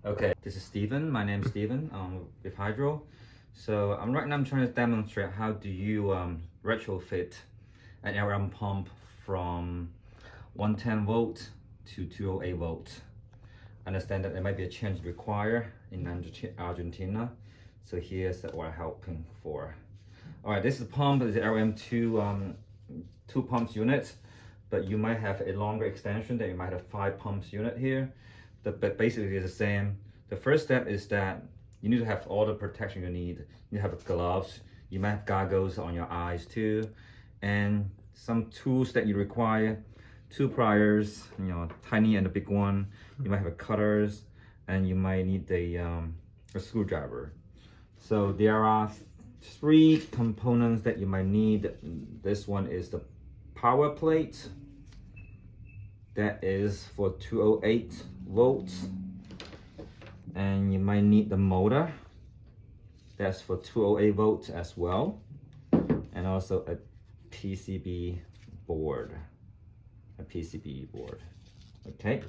Okay, this is Steven. My name is Steven with Hydro. So right now I'm trying to demonstrate how do you retrofit an LM pump from 110 volt to 208 volt. I understand that there might be a change required in Argentina. So here's what I'm helping for. All right, this is pump is LM2 two pumps unit, but you might have a longer extension that you might have 5 pumps unit here. But basically it's the same. The first step is that you need to have all the protection you need. You have gloves, you might have goggles on your eyes too, and some tools that you require. 2 pliers, tiny and a big one. You might have a cutters, and you might need a screwdriver. So there are 3 components that you might need. This one is the power plate. That is for 208 volts. And you might need the motor. That's for 208 volts as well. And also a PCB board. Okay.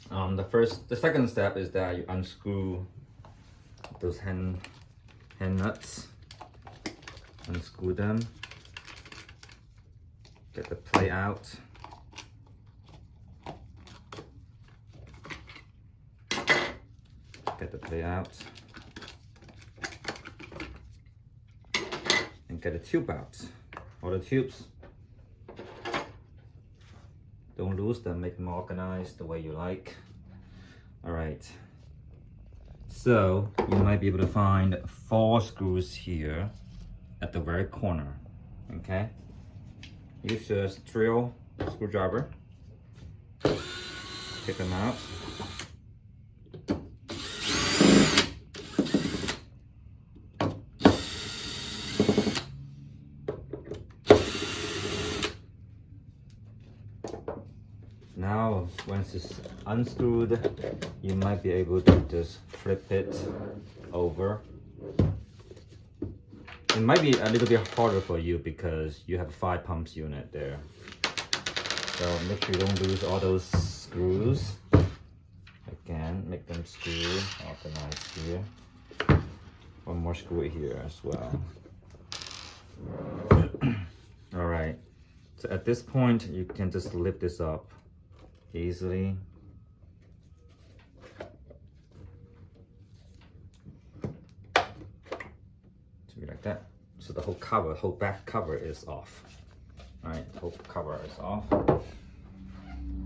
The second step is that you unscrew those hand nuts. Unscrew them. Get the plate out. Get the plate out. And get the tube out. All the tubes. Don't lose them, make them organized the way you like. All right. So you might be able to find 4 screws here at the very corner. Okay. Use a drill screwdriver. Take them out. Now, once it's unscrewed, you might be able to just flip it over. It might be a little bit harder for you because you have a 5 pumps unit there. So make sure you don't lose all those screws. Again, make them screw organized here. One more screw here as well. All right. So at this point, you can just lift this up easily. To be like that. So the whole back cover is off. All right, the whole cover is off.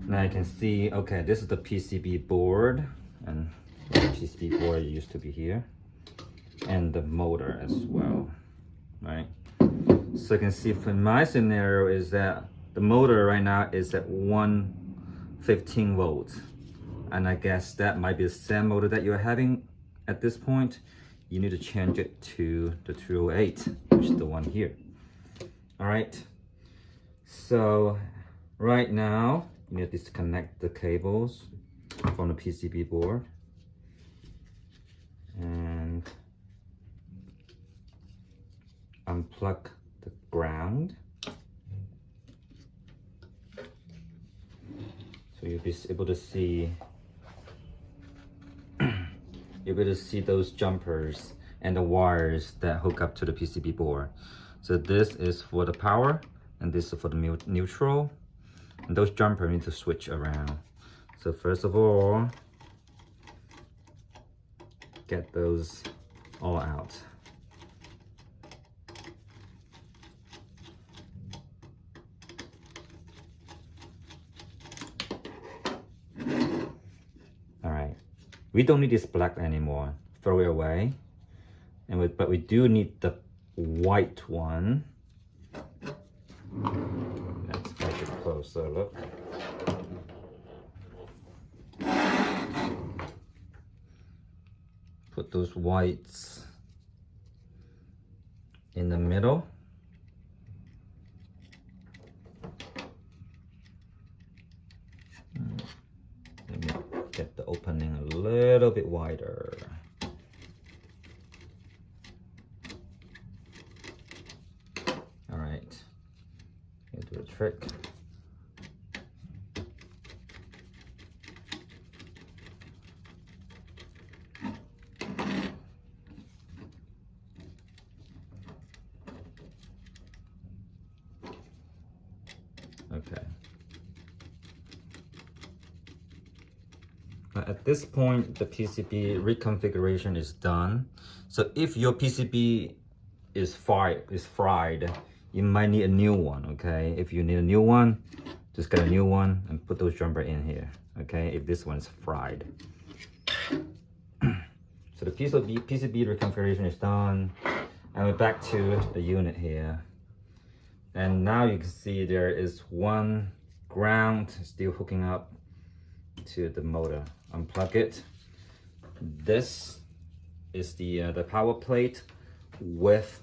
Now you can see, okay, this is the PCB board, and the PCB board used to be here, and the motor as well, right? So you can see from my scenario is that the motor right now is at 115 volts, and I guess that might be the same motor that you're having at this point. You need to change it to the 208, which is the one here. All right, so right now you need to disconnect the cables from the PCB board and unplug the ground. So you'll be able to see those jumpers and the wires that hook up to the PCB board. So this is for the power and this is for the neutral. And those jumpers need to switch around. So first of all, get those all out. All right, we don't need this black anymore. Throw it away. But we do need the white one. Let's take a closer look. Put those whites in the middle. Let me get the opening a little bit wider. All right, do a trick. At this point, the PCB reconfiguration is done. So if your PCB is fried, you might need a new one, okay? If you need a new one, just get a new one and put those jumper in here, okay? If this one's fried. So the PCB reconfiguration is done. And we're back to the unit here. And now you can see there is one ground still hooking up to the motor. Unplug it. This is the power plate with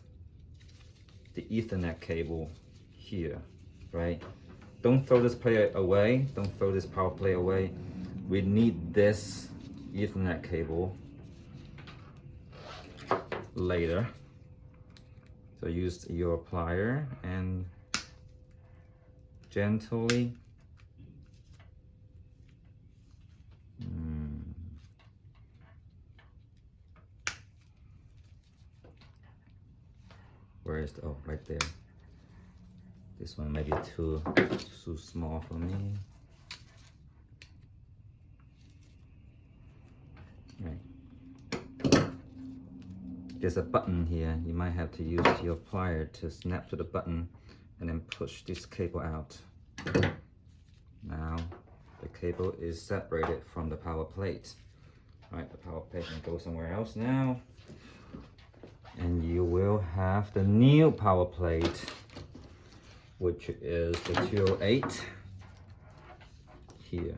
the Ethernet cable here, right? Don't throw this plate away. Don't throw this power plate away. We need this Ethernet cable later. So use your plier and gently where is the, oh, right there. This one may be too small for me. Right. There's a button here. You might have to use your plier to snap to the button and then push this cable out. Now the cable is separated from the power plate. Right, the power plate can go somewhere else now. And you will have the new power plate, which is the 208 here.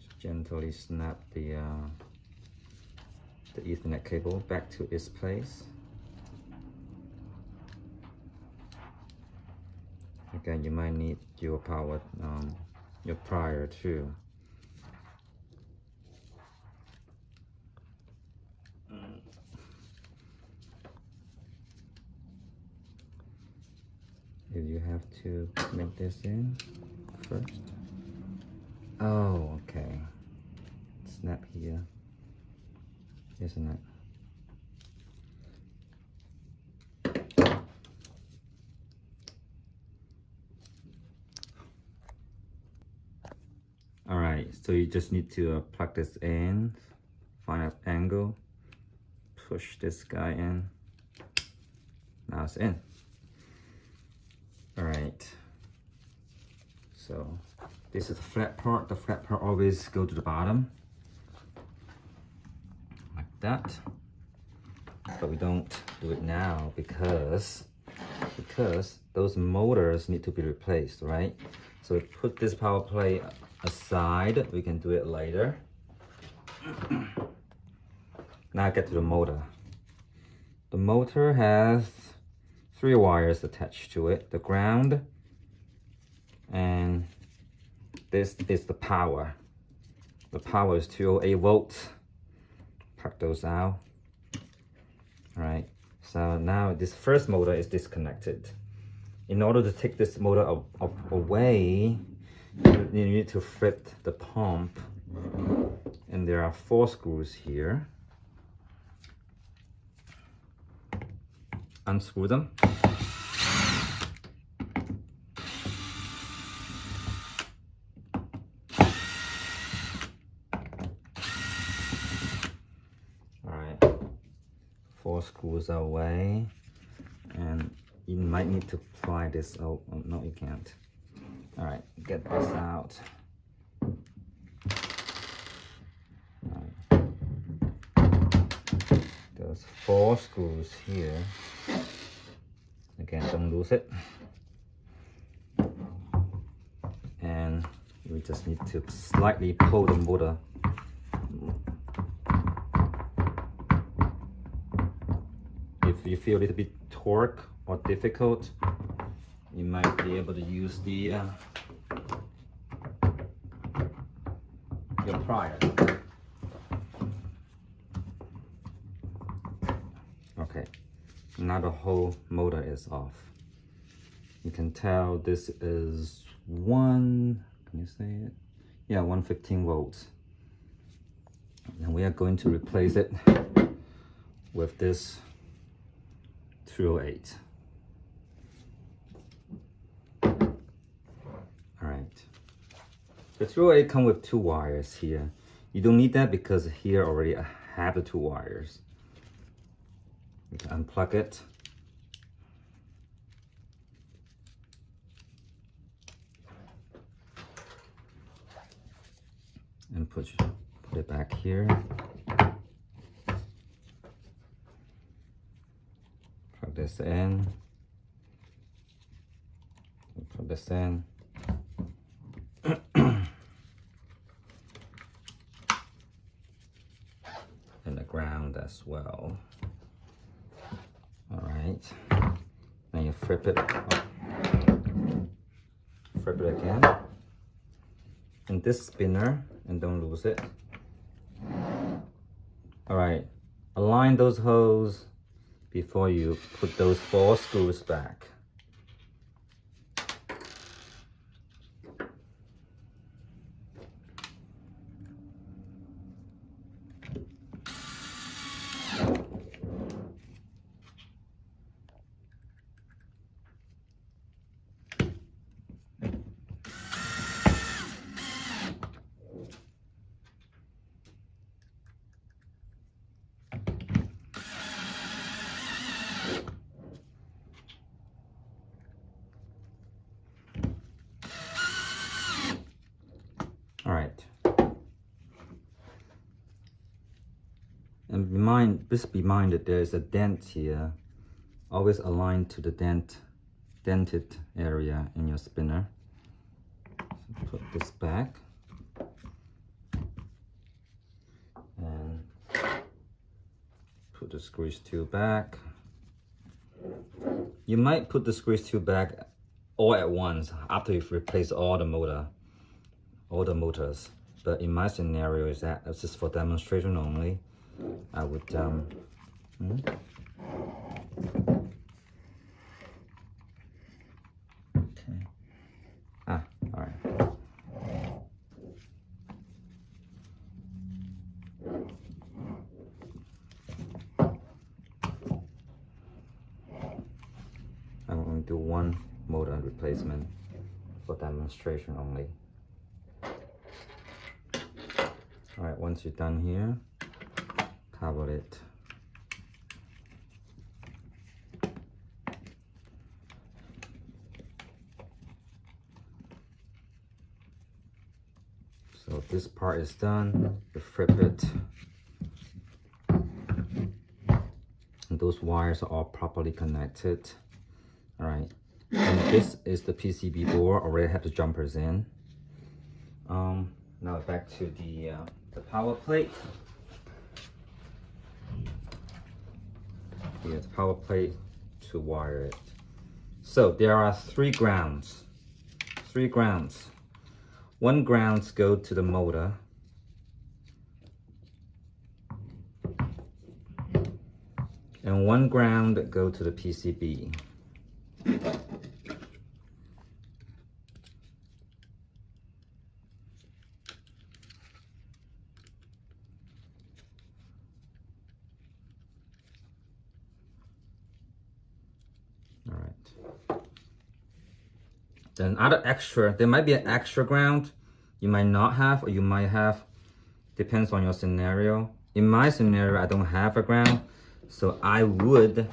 Just gently snap the Ethernet cable back to its place. Again, you might need your power, your plier too. If you have to make this in first. Oh, okay. Snap here, isn't it? All right, so you just need to plug this in, find an angle, push this guy in. Now it's in. All right, so this is the flat part. The flat part always go to the bottom, like that. But we don't do it now because those motors need to be replaced, right? So we put this power plate aside. We can do it later. Now I get to the motor. The motor has 3 wires attached to it, the ground, and this is the power. The power is 208 volts. Plug those out. All right, so now this first motor is disconnected. In order to take this motor away, you need to flip the pump, and there are 4 screws here. Unscrew them. All right, 4 screws away, and you might need to pry this out. Oh, no, you can't. All right, get this out. All right. There's 4 screws here. Again, don't lose it. And we just need to slightly pull the motor. If you feel a little bit torque or difficult, you might be able to use the your plier. Okay, now the whole motor is off. You can tell this is can you say it? Yeah, 115 volts. And we are going to replace it with this 208. All right. The 308 come with 2 wires here. You don't need that because here already I have the 2 wires. You can unplug it. And put it back here. Plug this in. Put this in. And the ground as well. All right. Then you flip it. Flip it again. And this spinner, and don't lose it. All right. Align those holes before you put those 4 screws back. All right. And just be minded there's a dent here. Always align to the dented area in your spinner. So put this back. And put the squeeze tube back. You might put the squeeze tube back all at once after you've replaced all the motors. But in my scenario, it's just for demonstration only. I would okay. All right. I'm going to do 1 motor replacement for demonstration only. All right, once you're done here, cover it. So this part is done. You flip it. And those wires are all properly connected. All right. And this is the PCB board. Already have the jumpers in. Now back to the power plate. Here's the power plate to wire it. So there are 3 grounds. 3 grounds. 1 ground go to the motor. And 1 ground go to the PCB. All right. Then there might be an extra ground you might not have, or you might have, depends on your scenario. In my scenario, I don't have a ground, so I would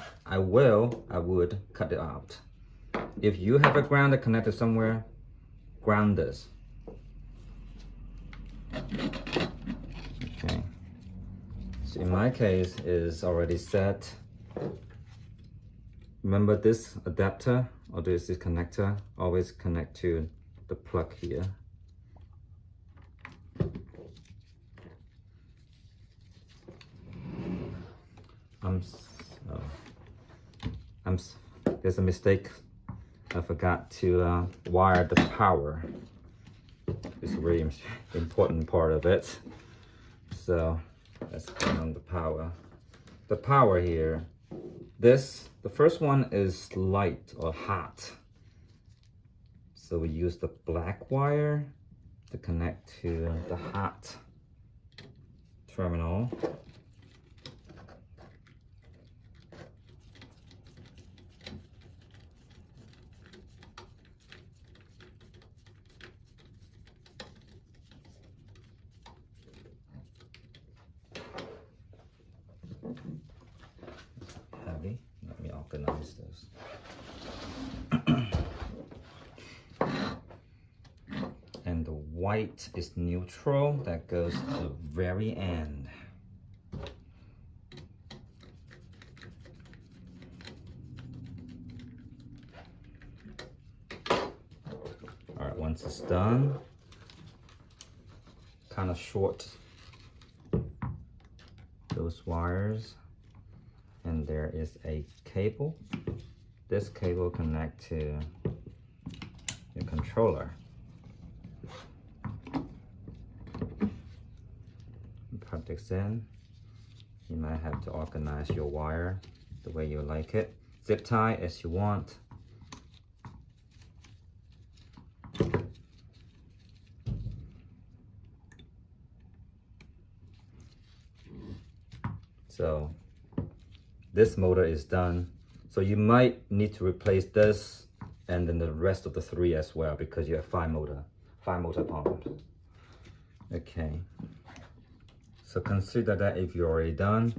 cut it out. If you have a ground that connected somewhere, ground this. Okay. So in my case, is already set. Remember this adapter or this connector, always connect to the plug here. There's a mistake. I forgot to wire the power. It's a really important part of it. So let's turn on the power. The power here, the first one is light or hot. So we use the black wire to connect to the hot terminal. What's this? And the white is neutral. That goes to the very end. All right, once it's done, kind of short those wires, and there is a cable. This cable connects to your controller. Put this in. You might have to organize your wire the way you like it. Zip tie as you want. So this motor is done. So you might need to replace this and then the rest of the 3 as well, because you have 5 motor pumps. Okay. So consider that if you're already done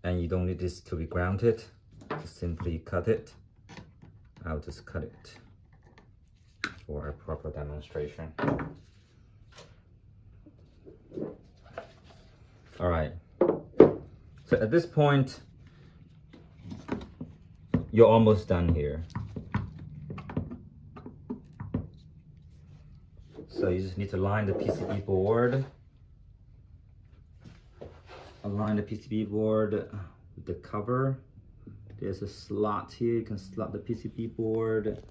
and you don't need this to be grounded, just simply cut it. I'll just cut it for a proper demonstration. All right. So at this point, you're almost done here. So you just need to line the PCB board. Align the PCB board with the cover. There's a slot here. You can slot the PCB board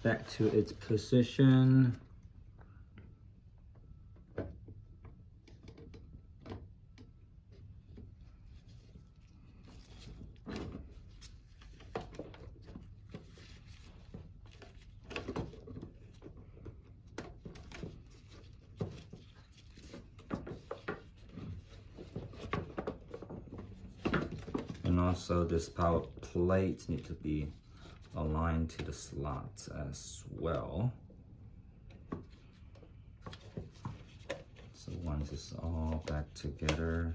back to its position. And also this power plate needs to be aligned to the slots as well. So once it's all back together,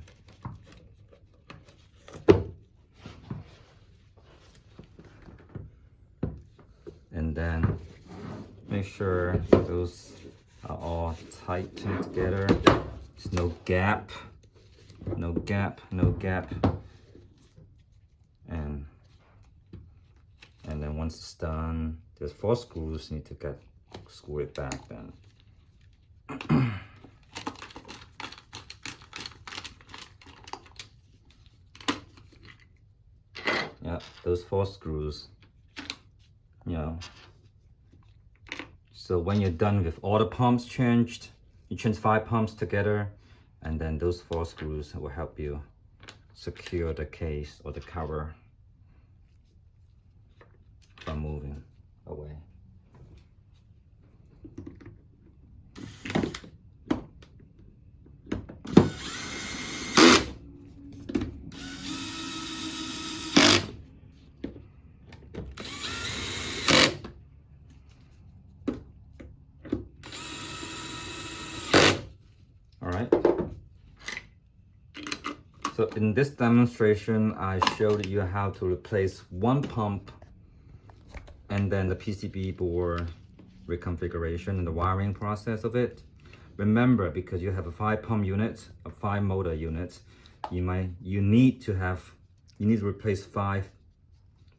and then make sure those are all tight together. There's no gap, no gap, no gap. And then once it's done, there's 4 screws need to get screwed back then. Yeah, those 4 screws. Yeah. So when you're done with all the pumps changed, you change 5 pumps together, and then those 4 screws will help you secure the case or the cover from moving away. All right. So in this demonstration, I showed you how to replace 1 pump and then the PCB board reconfiguration and the wiring process of it. Remember, because you have a 5 pump unit, a 5 motor unit, you need to replace 5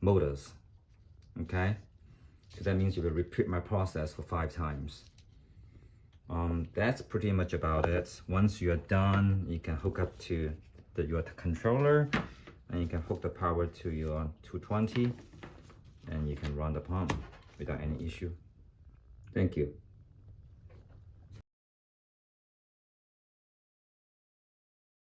motors. Okay? So that means you will repeat my process for 5 times. That's pretty much about it. Once you're done, you can hook up to your controller, and you can hook the power to your 220, and you can run the pump without any issue. Thank you.